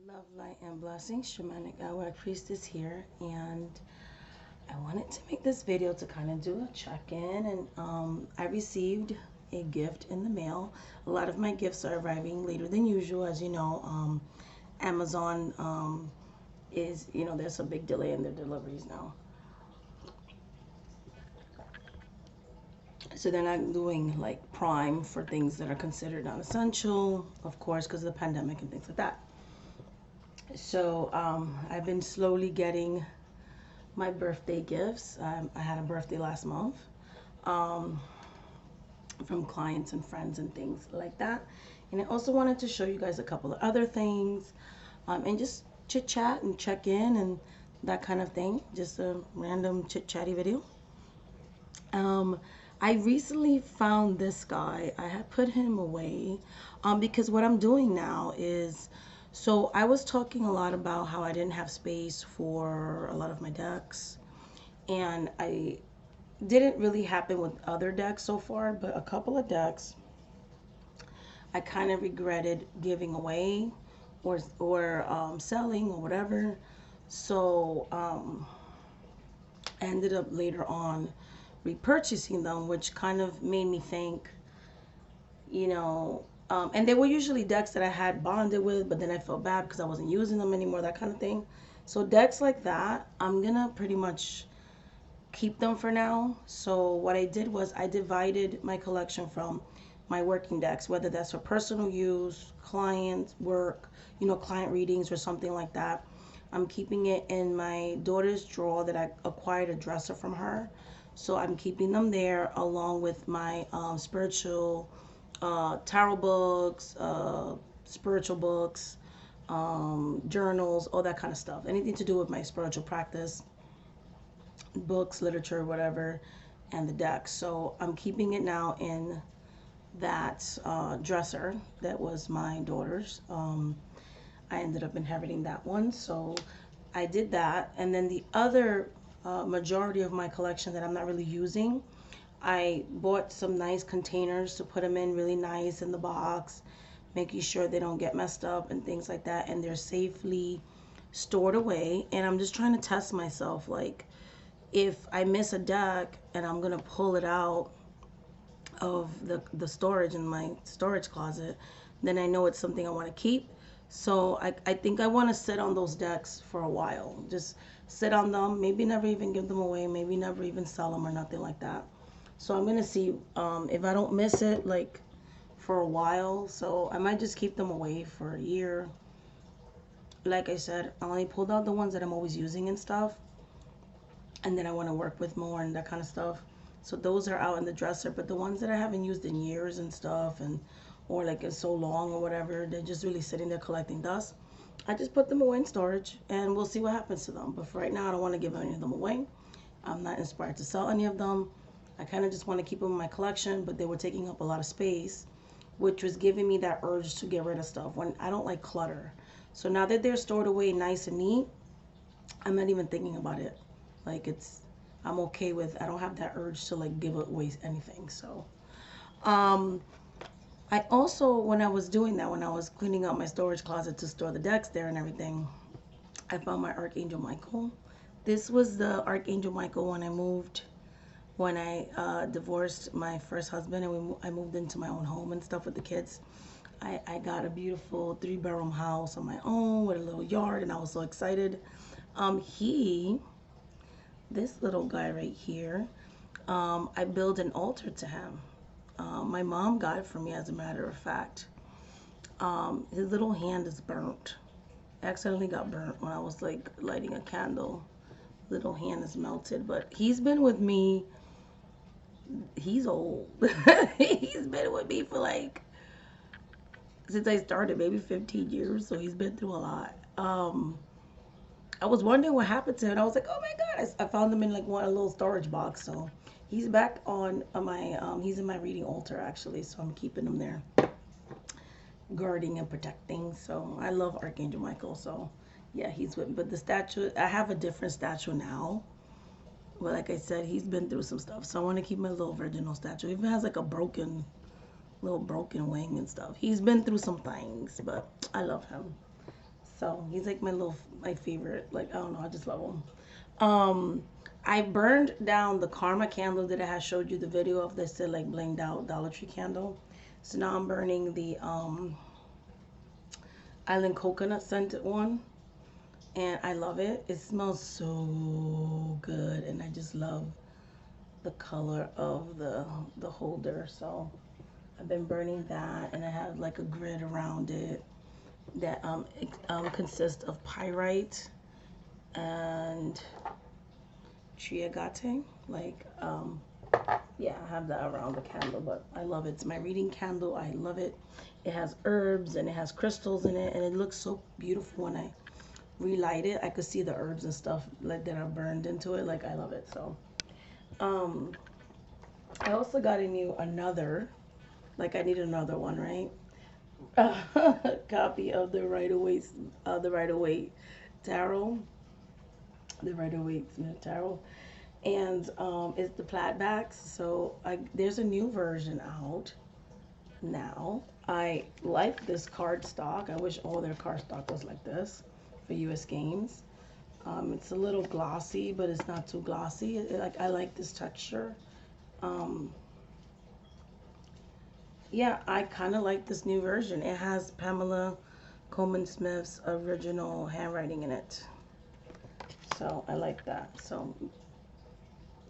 Love, light, and blessings. Shamanic Awak Priestess here, and I wanted to make this video to kind of do a check-in. And I received a gift in the mail. A lot of my gifts are arriving later than usual, as you know. Amazon is, there's a big delay in their deliveries now, so they're not doing like Prime for things that are considered non-essential, of course, because of the pandemic and things like that. So I've been slowly getting my birthday gifts. I had a birthday last month, um, from clients and friends and things like that. And I also wanted to show you guys a couple of other things, and just chit chat and check in and that kind of thing. Just a random chit chatty video. Um, I recently found this guy. I had put him away, because what I'm doing now is, so I was talking a lot about how I didn't have space for a lot of my decks, and I didn't really happen with other decks so far, but a couple of decks I kind of regretted giving away or selling or whatever. So I ended up later on repurchasing them, which kind of made me think, you know, and they were usually decks that I had bonded with, but then I felt bad because I wasn't using them anymore, that kind of thing. So decks like that, I'm gonna pretty much keep them for now. So what I did was I divided my collection from my working decks, whether that's for personal use, client work, client readings or something like that. I'm keeping it in my daughter's drawer that I acquired a dresser from her. So I'm keeping them there along with my spiritual tarot books, spiritual books, journals, all that kind of stuff. Anything to do with my spiritual practice, books, literature, whatever, and the deck. So I'm keeping it now in that dresser that was my daughter's. I ended up inheriting that one, so I did that. And then the other majority of my collection that I'm not really using, I bought some nice containers to put them in, really nice in the box, making sure they don't get messed up and things like that, and they're safely stored away. And I'm just trying to test myself, like, if I miss a deck and I'm gonna pull it out of the storage in my storage closet, then I know it's something I want to keep. So I think I want to sit on those decks for a while. Just sit on them, maybe never even give them away, maybe never even sell them or nothing like that. So I'm gonna see if I don't miss it like for a while. So I might just keep them away for a year. Like I said, I only pulled out the ones that I'm always using and stuff, and then I want to work with more and that kind of stuff. So those are out in the dresser, but the ones that I haven't used in years and stuff, and or like it's so long or whatever, they're just really sitting there collecting dust. I just put them away in storage, and we'll see what happens to them. But for right now, I don't want to give any of them away. I'm not inspired to sell any of them. I kind of just want to keep them in my collection, but they were taking up a lot of space, which was giving me that urge to get rid of stuff when I don't like clutter. So now that they're stored away nice and neat, I'm not even thinking about it. Like I'm okay with. I don't have that urge to like give away anything. So, um, I also when I was doing that, when I was cleaning out my storage closet to store the decks there and everything, I found my Archangel Michael. This was the Archangel Michael when I moved, when I divorced my first husband, and I moved into my own home and stuff with the kids. I got a beautiful 3-bedroom house on my own with a little yard, and I was so excited. He this little guy right here, I built an altar to him. My mom got it for me, as a matter of fact. His little hand is burnt. Accidentally got burnt when I was like lighting a candle. Little hand is melted, but he's been with me. He's old. He's been with me for like since I started, maybe 15 years. So he's been through a lot. I was wondering what happened to him. I was like, oh my god! I found him in like a little storage box. So he's back on my. He's in my reading altar actually. So I'm keeping him there, guarding and protecting. So I love Archangel Michael. So yeah, he's with me. But the statue, I have a different statue now. But like I said, he's been through some stuff. So I want to keep my little virginal statue. It even has like a little broken wing and stuff. He's been through some things, but I love him. So he's like my favorite. Like, I don't know, I just love him. Um, I burned down the Karma candle that I had showed you the video of. This still like blinged out Dollar Tree candle. So now I'm burning the Island Coconut scented one, and I love it. It smells so good, and I just love the color of the holder. So I've been burning that, and I have like a grid around it that consists of pyrite and triagate. Like yeah, I have that around the candle, but I love it. It's my reading candle. I love it. It has herbs and it has crystals in it, and it looks so beautiful when I relight it. I could see the herbs and stuff like that are burned into it. Like, I love it. So um I also got another, like, I need another one, right? Copy of the Rider-Waite tarot, the Rider-Waite Smith tarot, and it's the plaid backs. So there's a new version out now. I like this card stock. I wish all their card stock was like this for US Games. It's a little glossy, but it's not too glossy. Like, I like this texture. Um, yeah, I kind of like this new version. It has Pamela Coleman Smith's original handwriting in it. So I like that. So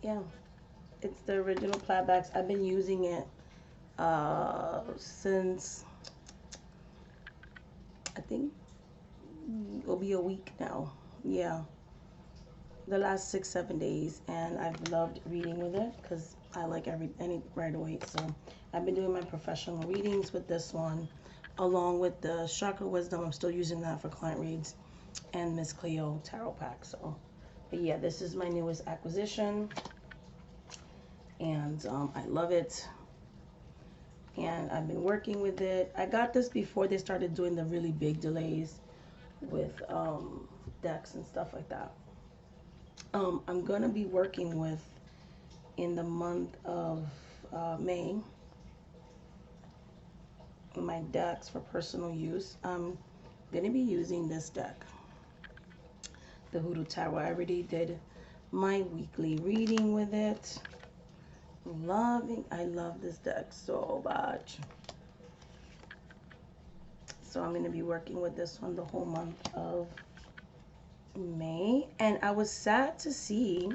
yeah, it's the original plaid backs. I've been using it since, I think it'll be a week now. Yeah, the last 6-7 days, and I've loved reading with it because I like any Rider-Waite. So I've been doing my professional readings with this one, along with the Chakra Wisdom. I'm still using that for client reads, and Miss Cleo tarot pack. So, but yeah, this is my newest acquisition, and I love it. And I've been working with it. I got this before they started doing the really big delays with decks and stuff like that. I'm gonna be working with, in the month of May, my decks for personal use. I'm gonna be using this deck, the Hoodoo Tarot. I already did my weekly reading with it. I love this deck so much. So I'm gonna be working with this one the whole month of May. And I was sad to see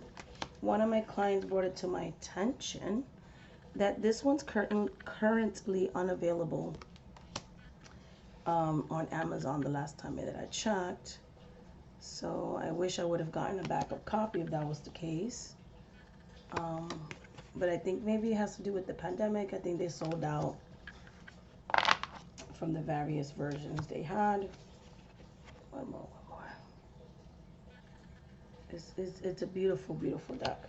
one of my clients brought it to my attention that this one's currently unavailable on Amazon the last time that I checked. So I wish I would have gotten a backup copy if that was the case. But I think maybe it has to do with the pandemic. I think they sold out from the various versions they had. One more. It's a beautiful, beautiful deck.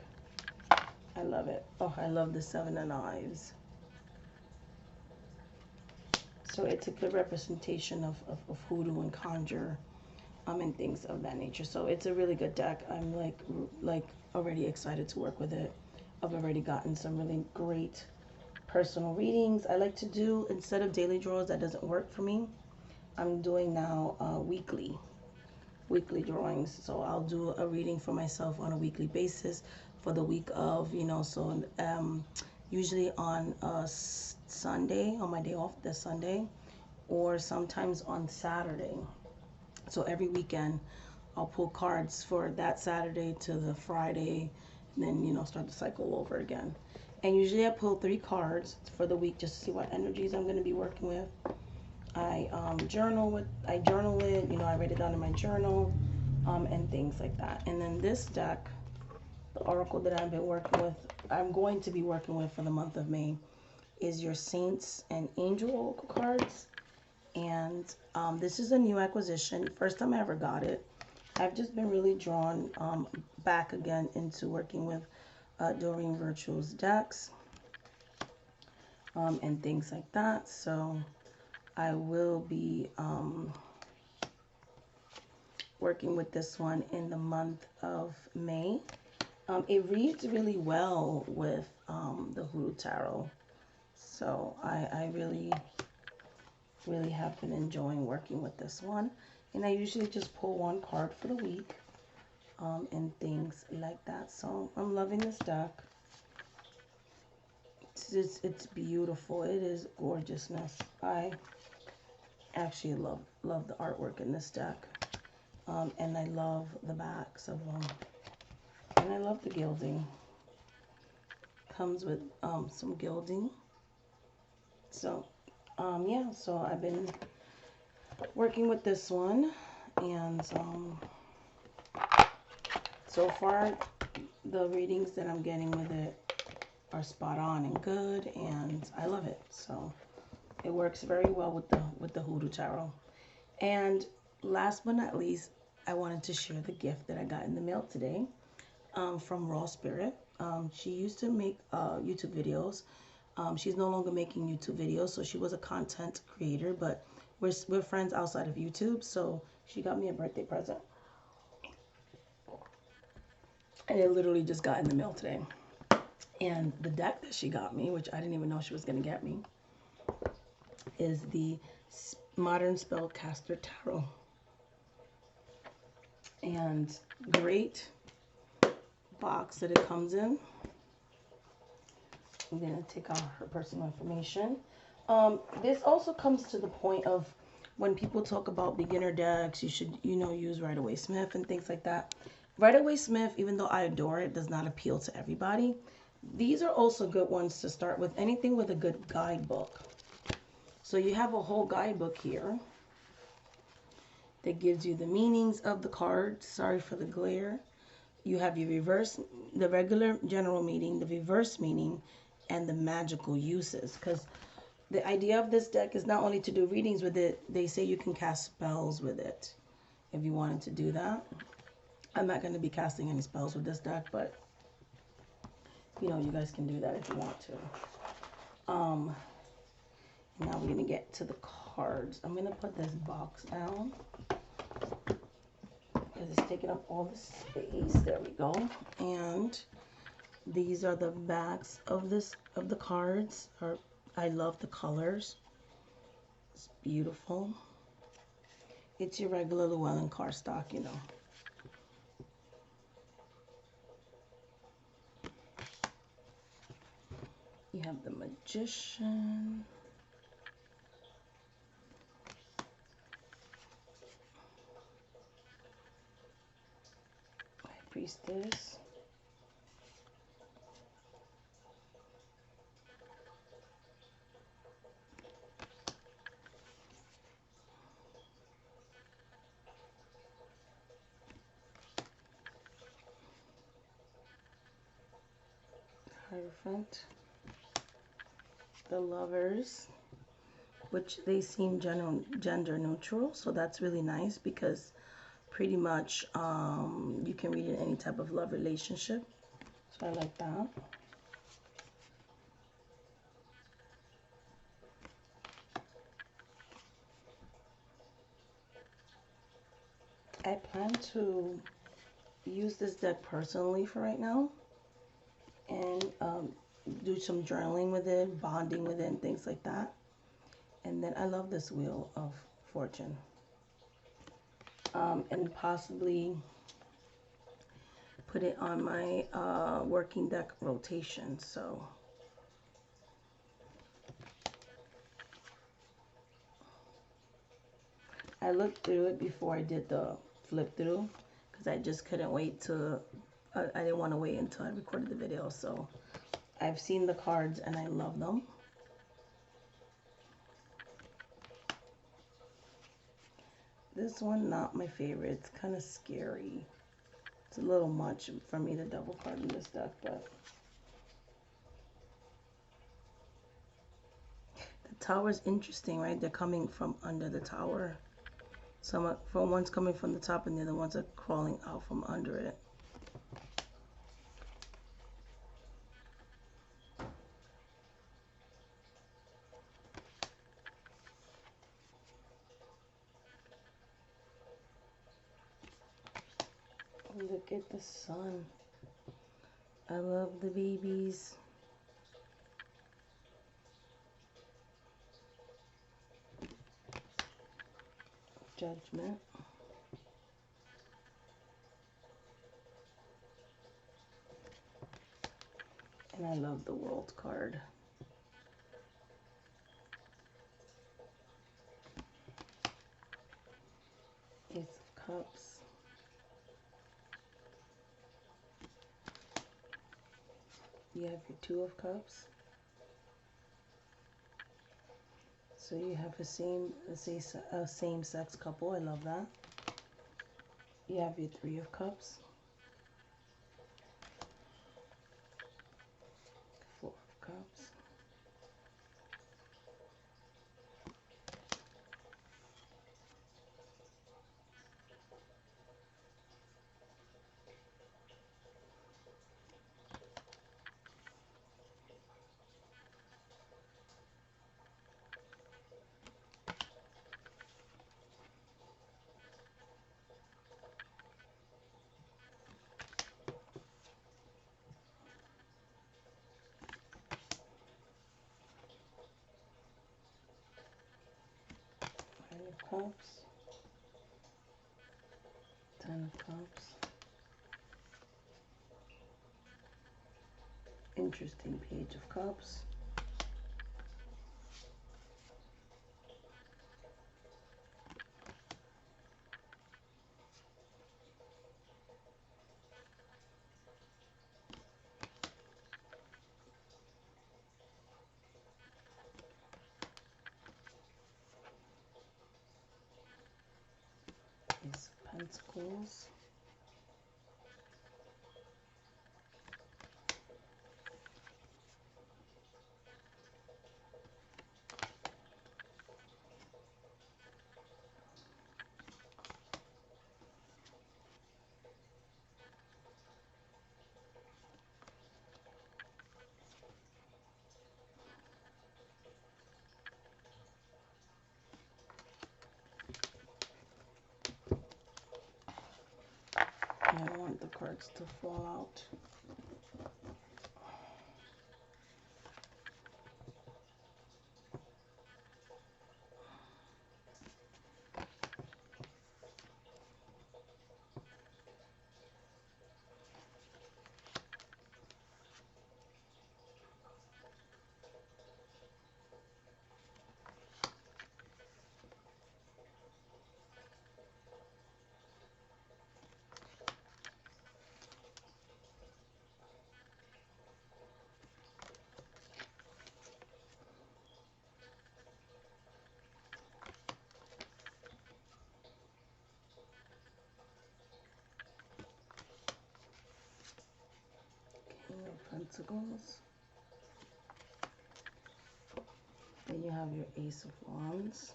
I love it. Oh, I love the Seven of Knives. So it's a good representation of hoodoo and conjure, and things of that nature. So it's a really good deck. I'm like already excited to work with it. I've already gotten some really great personal readings. I like to do, instead of daily draws, that doesn't work for me. I'm doing now weekly drawings. So I'll do a reading for myself on a weekly basis for the week of, so usually on Sunday, on my day off, this Sunday, or sometimes on Saturday. So every weekend I'll pull cards for that Saturday to the Friday, and then start the cycle over again. And usually I pull 3 cards for the week just to see what energies I'm going to be working with. I journal it, I write it down in my journal, and things like that. And then this deck, the oracle that I'm going to be working with for the month of May, is your Saints and Angel Oracle cards. And this is a new acquisition. First time I ever got it. I've just been really drawn back again into working with Doreen Virtual's decks, and things like that. So I will be working with this one in the month of May. It reads really well with the Hoodoo Tarot. So I really have been enjoying working with this one. And I usually just pull one card for the week, and things like that. So I'm loving this deck. It's beautiful. It is gorgeousness. I actually love the artwork in this deck. And I love the backs of them. And I love the gilding. Comes with some gilding. So yeah, so I've been working with this one, and so far the readings that I'm getting with it are spot on and good, and I love it. So it works very well with the Hoodoo Tarot. And last but not least, I wanted to share the gift that I got in the mail today, from Raw Spirit. She used to make YouTube videos. She's no longer making YouTube videos, so she was a content creator, but we're friends outside of YouTube, so she got me a birthday present. And it literally just got in the mail today. And the deck that she got me, which I didn't even know she was going to get me, is the Modern Spellcaster Tarot. And great box that it comes in. I'm going to take out her personal information. This also comes to the point of when people talk about beginner decks, you should, use Rider-Waite-Smith and things like that. Rider-Waite-Smith, even though I adore it, does not appeal to everybody. These are also good ones to start with. Anything with a good guidebook. So you have a whole guidebook here that gives you the meanings of the cards. Sorry for the glare. You have your reverse, the regular general meaning, the reverse meaning, and the magical uses. Because the idea of this deck is not only to do readings with it, they say you can cast spells with it if you wanted to do that. I'm not going to be casting any spells with this deck, but you guys can do that if you want to. Now we're going to get to the cards. I'm going to put this box down because it's taking up all the space. There we go. And these are the backs of the cards. I love the colors. It's beautiful. It's your regular Llewellyn cardstock, You have the Magician. High Priestess. Hierophant. The Lovers, which they seem gender neutral, so that's really nice because pretty much you can read in any type of love relationship, so I like that. I plan to use this deck personally for right now and do some journaling with it, bonding with it, and things like that. And then I love this Wheel of Fortune. And possibly put it on my working deck rotation. So I looked through it before I did the flip through because I just couldn't wait to, I didn't want to wait until I recorded the video. So I've seen the cards and I love them. This one, not my favorite. It's kind of scary. It's a little much for me to double card in this deck, but the tower is interesting, right? They're coming from under the tower. Some from one's coming from the top and the other ones are crawling out from under it. Look at the sun. I love the babies. Judgment. And I love the World card. Ace of Cups. You have your Two of Cups. So you have a same-sex couple. I love that. You have your Three of Cups. Four of Cups. Nine of Cups. Ten of Cups. Interesting Page of Cups. Ace of Pentacles. I don't want the cards to fall out. King of Pentacles. Then you have your Ace of Wands.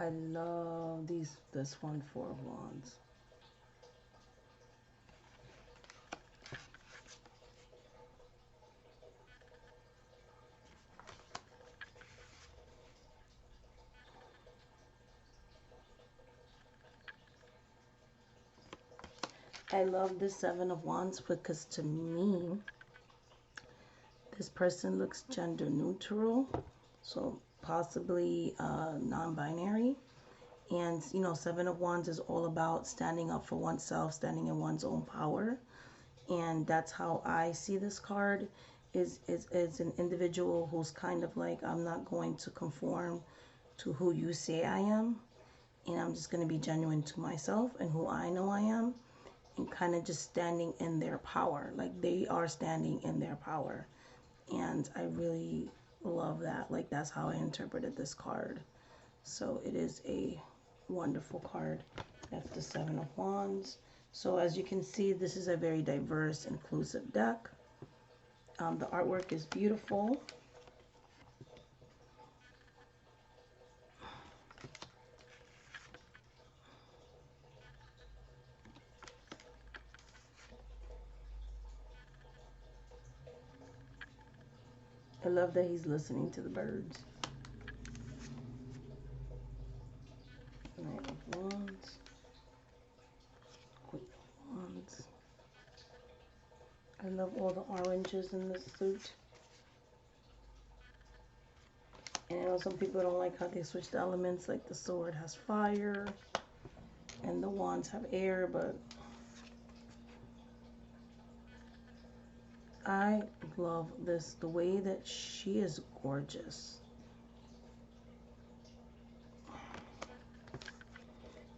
I love this one, Four of Wands. I love the Seven of Wands because to me, this person looks gender neutral, so possibly non-binary. And you know, Seven of Wands is all about standing up for oneself, standing in one's own power. And that's how I see this card is an individual who's kind of like, I'm not going to conform to who you say I am, and I'm just going to be genuine to myself and who I know I am, and kind of just standing in their power. Like they are standing in their power. And I really love that. Like that's how I interpreted this card. So it is a wonderful card. That's the Seven of Wands. So as you can see, this is a very diverse, inclusive deck. The artwork is beautiful. I love that he's listening to the birds. Knight of Wands. Queen of Wands. I I love all the oranges in this suit. And I know some people don't like how they switch the elements, like the sword has fire and the wands have air, but I love this, the way that she is gorgeous.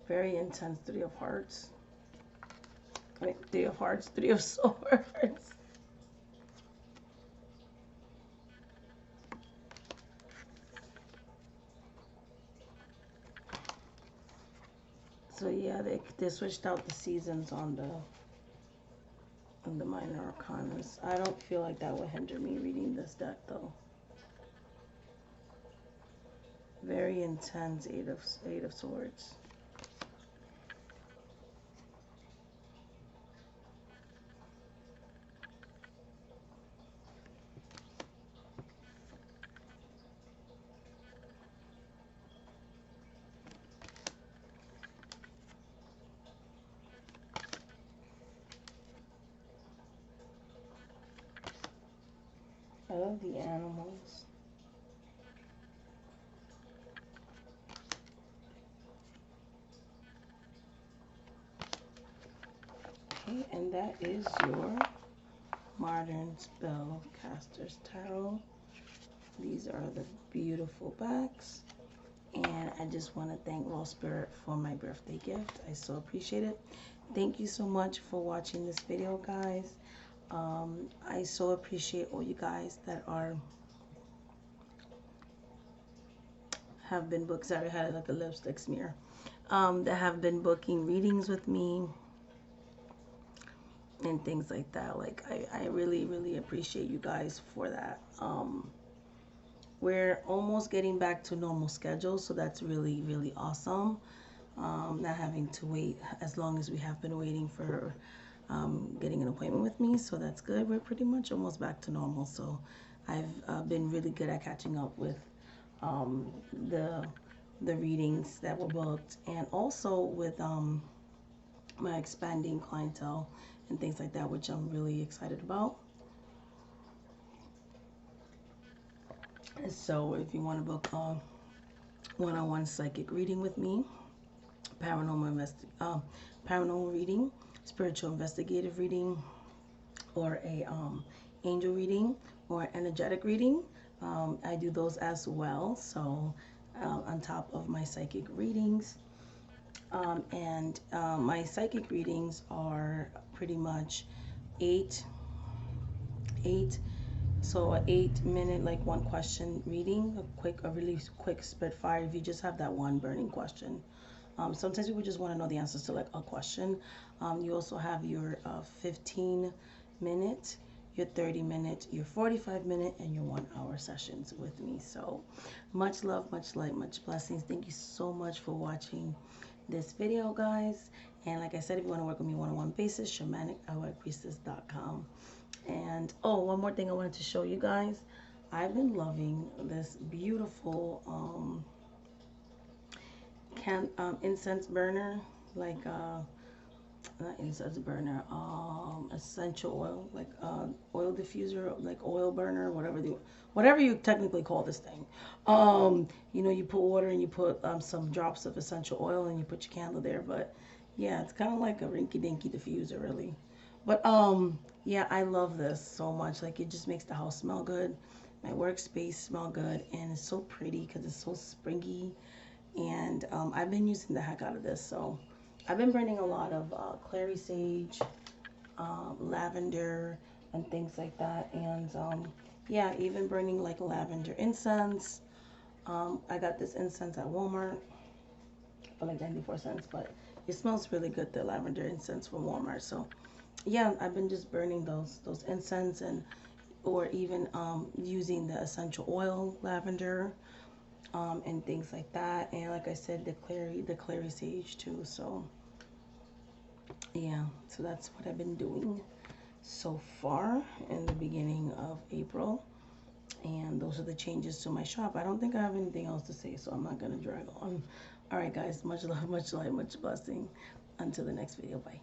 Very intense. Three of hearts. I mean, three of hearts, three of swords. So yeah, they switched out the seasons on the minor arcanas. I don't feel like that would hinder me reading this deck though. Very intense. Eight of swords. I love the animals. Okay, and that is your Modern Spellcasters Tarot. These are the beautiful backs. And I just want to thank Raw Spirit for my birthday gift. I so appreciate it. Thank you so much for watching this video, guys. I so appreciate all you guys that have been booked. Sorry, I had like a lipstick smear. That have been booking readings with me and things like that. Like I really, really appreciate you guys for that. We're almost getting back to normal schedule, so that's really, really awesome. Not having to wait as long as we have been waiting for getting an appointment with me, so that's good. We're pretty much almost back to normal, so I've been really good at catching up with the readings that were booked, and also with my expanding clientele and things like that, which I'm really excited about. So if you want to book a one-on-one psychic reading with me, paranormal reading, spiritual investigative reading, or a angel reading, or energetic reading, I do those as well. So on top of my psychic readings, my psychic readings are pretty much eight so a 8-minute, like, one question reading, a really quick spitfire if you just have that one burning question. Sometimes people just want to know the answers to like a question. You also have your 15-minute, your 30-minute, your 45-minute, and your 1-hour sessions with me. So much love, much light, much blessings. Thank you so much for watching this video, guys. And like I said, if you want to work with me one-on-one basis, shamanic@priestess.com. And oh, one more thing I wanted to show you guys. I've been loving this beautiful incense burner, like not incense burner, essential oil, like oil diffuser, like oil burner, whatever you technically call this thing. You know, you put water and you put some drops of essential oil and you put your candle there. But yeah, it's kind of like a rinky-dinky diffuser, really. But yeah, I love this so much. Like, it just makes the house smell good, my workspace smell good, and it's so pretty because it's so springy. And I've been using the heck out of this. So I've been burning a lot of clary sage, lavender, and things like that. And yeah, even burning like lavender incense. I got this incense at Walmart for like 94 cents, but it smells really good, the lavender incense from Walmart. So yeah, I've been just burning those incense, and or even using the essential oil lavender, and things like that. And like I said, the clary sage too. So yeah, so that's what I've been doing so far in the beginning of April. And those are the changes to my shop. I don't think I have anything else to say, so I'm not gonna drag on. All right, guys, much love, much light, much blessing. Until the next video, bye.